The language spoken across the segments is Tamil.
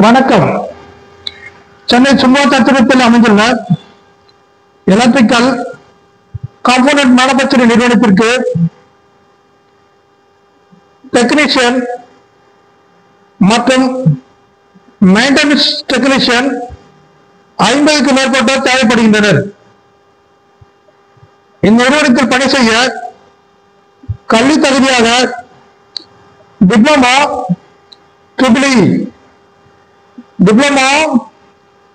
வணக்கம். சென்னை சுங்கச்சாத்திரத்தில் அமைந்துள்ள எலக்ட்ரிக்கல் காம்போனன்ட் மேனுஃபேக்சரிங் நிறுவனத்திற்கு டெக்னீஷியன் மற்றும் மெயின்டெனன்ஸ் டெக்னீஷியன் 50க்கும் மேற்பட்டோர் தேவைப்படுகின்றனர். இந்நிறுவனத்தில் பணி செய்ய கல்வி தகுதியாக டிப்ளமா டிப்ளமா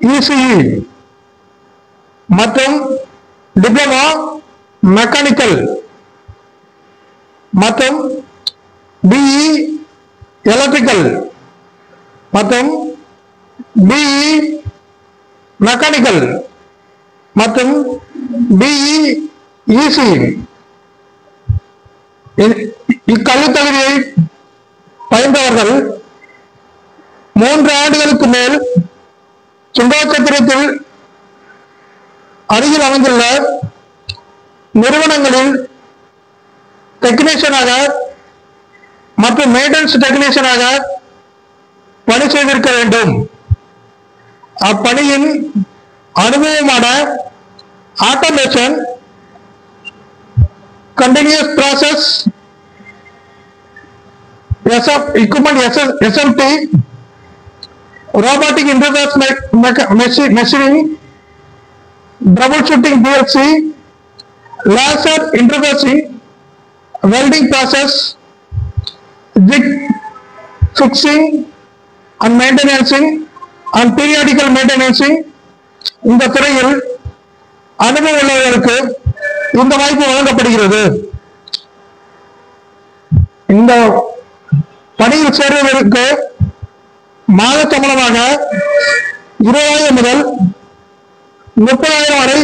இசிஇ மற்றும் டிப்ளமா மெக்கானிக்கல் மற்றும் பிஇ எலக்ட்ரிக்கல் மற்றும் பிஇ மெக்கானிக்கல் மற்றும் பிஇ இசி இக்கல்வி தகுதியை பயின்றவர்கள் 3 ஆண்டுகளுக்கு மேல் சுங்கச்சாத்திரத்தில் அருகில் அமைந்துள்ள நிறுவனங்களில் டெக்னீஷியனாக மற்றும் மெயின்டெனன்ஸ் டெக்னீஷியனாக பணி செய்திருக்க வேண்டும். அப்பணியின் அனுபவமான automation, continuous process equipment SMT, robotic interface machining, troubleshooting PLC, laser interfacing, welding process, jig fixing and maintaining and periodical maintaining. இந்த துறையில் அனுபவம் உள்ளவர்களுக்கு இந்த வாய்ப்பு வழங்கப்படுகிறது. இந்த பணியில் சேர்வதற்கு மாத சம்பளமாக 20,000 முதல் 30,000 வரை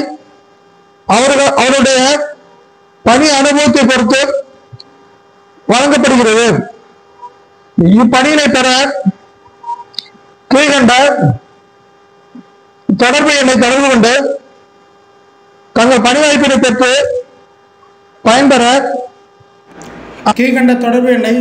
அவருடைய பணி அனுபவத்தை பொறுத்து வழங்கப்படுகிறது. இப்பணியினை பெற கீழ்கண்ட தொடர்பு எண்ணை தொடர்பு கொண்டு தங்கள் பணி வாய்ப்பினை பெற்று பயன்பெற கீழ்கண்ட தொடர்பு எண்ணை